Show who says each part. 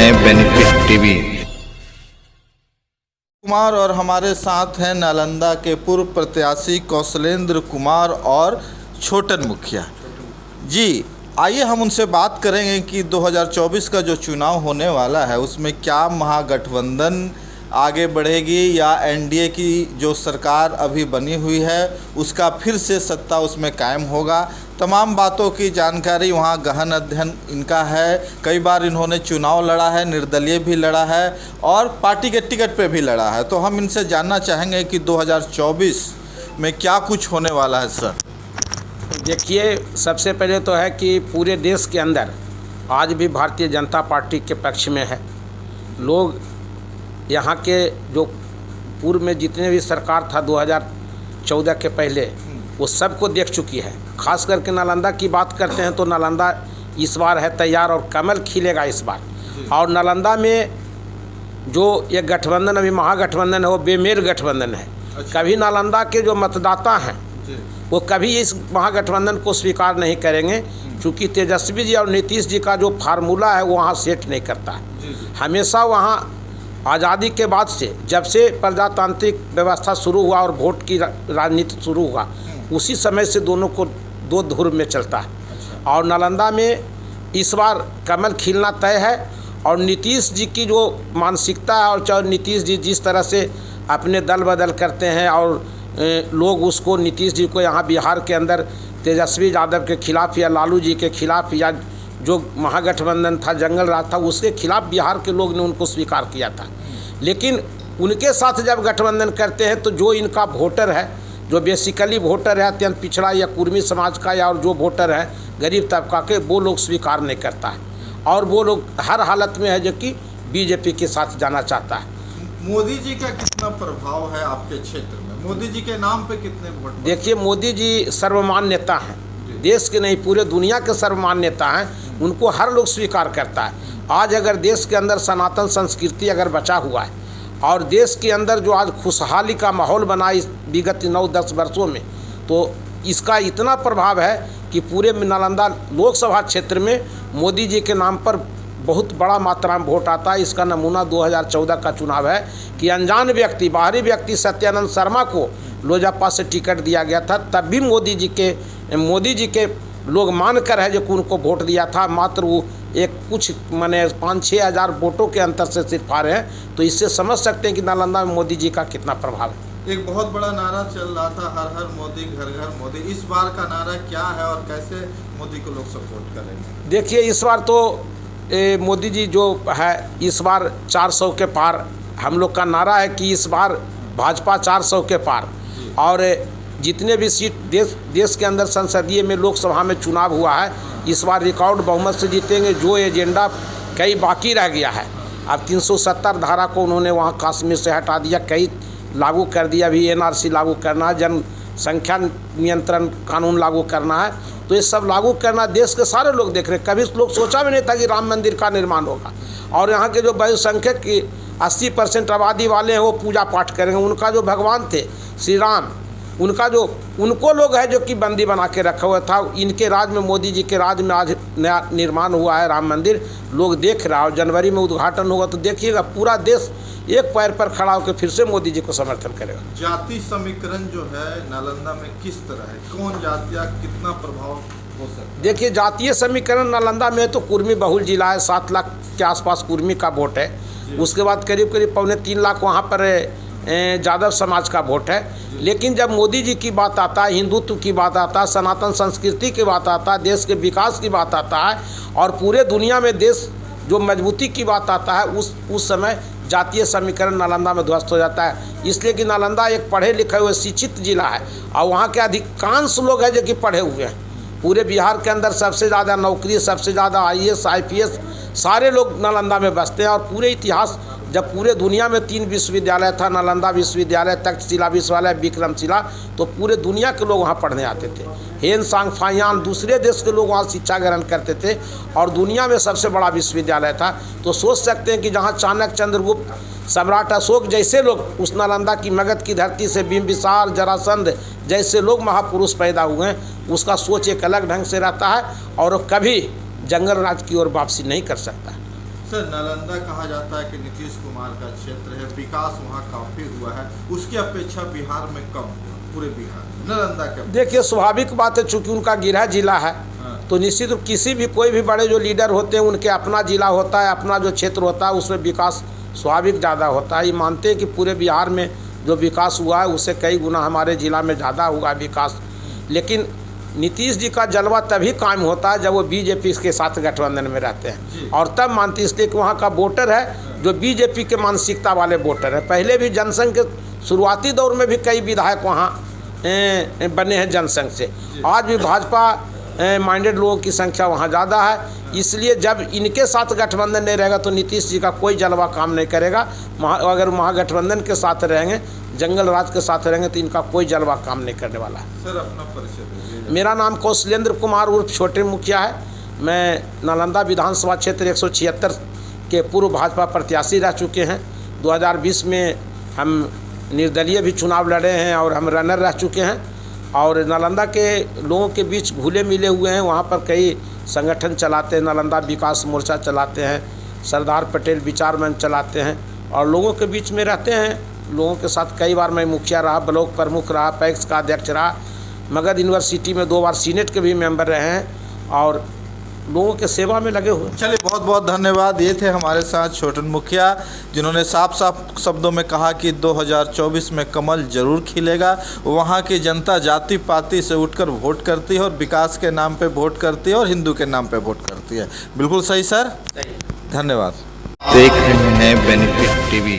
Speaker 1: हैं benefit TV.
Speaker 2: Kumar और हमारे साथ हैं नालंदा के पूर्व प्रत्याशी कौशलेंद्र कुमार और छोटन मुखिया जी। आइए हम उनसे बात करेंगे कि 2024 का जो चुनाव होने वाला है उसमें क्या महागठबंधन आगे बढ़ेगी या एनडीए की जो सरकार अभी बनी हुई है उसका फिर से सत्ता उसमें कायम होगा। तमाम बातों की जानकारी, वहाँ गहन अध्ययन इनका है। कई बार इन्होंने चुनाव लड़ा है, निर्दलीय भी लड़ा है और पार्टी के टिकट पे भी लड़ा है। तो हम इनसे जानना चाहेंगे कि 2024 में क्या कुछ होने वाला है सर।
Speaker 3: देखिए, सबसे पहले तो है कि पूरे देश के अंदर आज भी भारतीय जनता पार्टी के पक्ष में है। लोग यहाँ के जो पूर्व में जितने भी सरकार था 2014 के पहले, वो सबको देख चुकी है। खास करके नालंदा की बात करते हैं तो नालंदा इस बार है तैयार और कमल खिलेगा इस बार। और नालंदा में जो ये गठबंधन अभी महागठबंधन है वो बेमेल गठबंधन है। कभी नालंदा के जो मतदाता हैं वो कभी इस महागठबंधन को स्वीकार नहीं करेंगे, क्योंकि तेजस्वी जी और नीतीश जी का जो फार्मूला है वो वहाँ सेट नहीं करता है। हमेशा वहाँ आज़ादी के बाद से, जब से प्रजातांत्रिक व्यवस्था शुरू हुआ और वोट की राजनीति शुरू हुआ, उसी समय से दोनों को दो धुर में चलता है। और नालंदा में इस बार कमल खिलना तय है। और नीतीश जी की जो मानसिकता है, और चाहे नीतीश जी जिस तरह से अपने दल बदल करते हैं और लोग उसको, नीतीश जी को यहाँ बिहार के अंदर तेजस्वी यादव के खिलाफ या लालू जी के खिलाफ या जो महागठबंधन था, जंगल राज था, उसके खिलाफ बिहार के लोग ने उनको स्वीकार किया था। लेकिन उनके साथ जब गठबंधन करते हैं तो जो इनका वोटर है, जो बेसिकली वोटर है अत्यंत पिछड़ा या कुर्मी समाज का, या और जो वोटर है गरीब तबका के, वो लोग स्वीकार नहीं करता है। और वो लोग हर हालत में है जो कि बीजेपी के साथ जाना चाहता है।
Speaker 2: मोदी जी का कितना प्रभाव है आपके क्षेत्र में? मोदी जी के नाम पे कितने वोट?
Speaker 3: देखिए, मोदी जी सर्वमान्य नेता हैं, देश के नहीं पूरे दुनिया के सर्वमान्य नेता हैं। उनको हर लोग स्वीकार करता है। आज अगर देश के अंदर सनातन संस्कृति अगर बचा हुआ है और देश के अंदर जो आज खुशहाली का माहौल बना इस विगत 9-10 वर्षों में, तो इसका इतना प्रभाव है कि पूरे नालंदा लोकसभा क्षेत्र में मोदी जी के नाम पर बहुत बड़ा मात्रा में वोट आता है। इसका नमूना 2014 का चुनाव है कि अनजान व्यक्ति, बाहरी व्यक्ति सत्यानंद शर्मा को लोजपा से टिकट दिया गया था। तब भी मोदी जी के लोग मानकर है जो उनको वोट दिया था। मात्र वो एक कुछ माने 5-6 हज़ार वोटों के अंतर से सिर्फ आ रहे हैं। तो इससे समझ सकते हैं कि नालंदा में मोदी जी का कितना प्रभाव है।
Speaker 2: एक बहुत बड़ा नारा चल रहा था, हर हर मोदी घर घर मोदी। इस बार का नारा क्या है और कैसे मोदी को लोग सपोर्ट करेंगे?
Speaker 3: देखिए, इस बार तो मोदी जी जो है इस बार 400 के पार हम लोग का नारा है कि इस बार भाजपा 400 के पार। और जितने भी सीट देश के अंदर संसदीय में लोकसभा में चुनाव हुआ है, इस बार रिकॉर्ड बहुमत से जीतेंगे। जो एजेंडा कई बाकी रह गया है, अब 370 धारा को उन्होंने वहाँ कश्मीर से हटा दिया, कई लागू कर दिया। अभी एनआरसी लागू करना है, जनसंख्या नियंत्रण कानून लागू करना है। तो ये सब लागू करना देश के सारे लोग देख रहे हैं। कभी लोग सोचा भी नहीं था कि राम मंदिर का निर्माण होगा। और यहाँ के जो बहुसंख्यक की 80% आबादी वाले हैं वो पूजा पाठ करेंगे। उनका जो भगवान थे श्री राम, उनको लोग है जो कि बंदी बना के रखा हुआ था। इनके राज में, मोदी जी के राज में आज नया निर्माण हुआ है राम मंदिर, लोग देख रहा है। और जनवरी में उद्घाटन होगा तो देखिएगा पूरा देश एक पैर पर खड़ा होकर फिर से मोदी जी को समर्थन करेगा।
Speaker 2: जाति समीकरण जो है नालंदा में किस तरह है? कौन जातियाँ कितना प्रभाव हो सकता है?
Speaker 3: देखिए, जातीय समीकरण नालंदा में तो कुर्मी बहुल जिला है, 7 लाख के आसपास कुर्मी का वोट है। उसके बाद करीब 3.25 लाख वहाँ पर यादव समाज का वोट है। लेकिन जब मोदी जी की बात आता है, हिंदुत्व की बात आता है, सनातन संस्कृति की बात आता है, देश के विकास की बात आता है और पूरे दुनिया में देश जो मजबूती की बात आता है, उस समय जातीय समीकरण नालंदा में ध्वस्त हो जाता है। इसलिए कि नालंदा एक पढ़े लिखे हुए शिक्षित जिला है और वहाँ के अधिकांश लोग हैं जो कि पढ़े हुए हैं। पूरे बिहार के अंदर सबसे ज़्यादा नौकरी, सबसे ज़्यादा IAS IPS सारे लोग नालंदा में बसते हैं। और पूरे इतिहास, जब पूरे दुनिया में 3 विश्वविद्यालय था, नालंदा विश्वविद्यालय, तक्षशिला विश्वविद्यालय, विक्रमशिला, तो पूरे दुनिया के लोग वहाँ पढ़ने आते थे। हेन सांग फायान दूसरे देश के लोग वहाँ शिक्षा ग्रहण करते थे और दुनिया में सबसे बड़ा विश्वविद्यालय था। तो सोच सकते हैं कि जहाँ चाणक्य, चंद्रगुप्त, सम्राट अशोक जैसे लोग उस नालंदा की मगध की धरती से बिंबिसार, जरासंध जैसे लोग महापुरुष पैदा हुए हैं, उसका सोच एक अलग ढंग से रहता है और कभी जंगल राज की ओर वापसी नहीं कर सकता।
Speaker 2: सर, नालंदा कहा जाता है कि नीतीश कुमार का क्षेत्र है, विकास वहाँ काफ़ी हुआ है, उसकी अपेक्षा बिहार में कम हुआ, पूरे बिहार में नालंदा के।
Speaker 3: देखिए, स्वाभाविक बात है, चूँकि उनका गृह जिला है, तो निश्चित रूप किसी भी कोई भी बड़े जो लीडर होते हैं उनके अपना जिला होता है, अपना जो क्षेत्र होता है, उसमें विकास स्वाभाविक ज़्यादा होता है। ये मानते हैं कि पूरे बिहार में जो विकास हुआ है उससे कई गुना हमारे ज़िला में ज़्यादा हुआ है विकास। लेकिन नीतीश जी का जलवा तभी कायम होता है जब वो बीजेपी के साथ गठबंधन में रहते हैं, और तब मानते इसलिए कि वहाँ का वोटर है जो बीजेपी के मानसिकता वाले वोटर है। पहले भी जनसंघ के शुरुआती दौर में भी कई विधायक वहाँ बने हैं जनसंघ से। आज भी भाजपा माइंडेड लोगों की संख्या वहाँ ज़्यादा है, इसलिए जब इनके साथ गठबंधन नहीं रहेगा तो नीतीश जी का कोई जलवा काम नहीं करेगा। अगर महागठबंधन के साथ रहेंगे, जंगल राज के साथ रहेंगे, तो इनका कोई जलवा काम नहीं करने वाला है।
Speaker 2: सर, अपना परिचय दीजिए।
Speaker 3: मेरा नाम कौशलेंद्र कुमार उर्फ छोटे मुखिया है। मैं नालंदा विधानसभा क्षेत्र 176 के पूर्व भाजपा प्रत्याशी रह चुके हैं। 2020 में हम निर्दलीय भी चुनाव लड़े हैं और हम रनर रह चुके हैं, और नालंदा के लोगों के बीच घुले मिले हुए हैं। वहाँ पर कई संगठन चलाते हैं, नालंदा विकास मोर्चा चलाते हैं, सरदार पटेल विचार मंच चलाते हैं, और लोगों के बीच में रहते हैं। लोगों के साथ कई बार मैं मुखिया रहा, ब्लॉक प्रमुख रहा, पैक्स का अध्यक्ष रहा, मगध यूनिवर्सिटी में 2 बार सीनेट के भी मेंबर रहे हैं, और लोगों के सेवा में लगे हुए।
Speaker 2: चलिए, बहुत बहुत धन्यवाद। ये थे हमारे साथ छोटन मुखिया, जिन्होंने साफ साफ शब्दों में कहा कि 2024 में कमल जरूर खिलेगा। वहाँ की जनता जाति पाति से उठकर वोट करती है, और विकास के नाम पे वोट करती है, और हिंदू के नाम पे वोट करती है। बिल्कुल सही सर, धन्यवाद।
Speaker 1: देख रहे हैं बेनिफिट टीवी।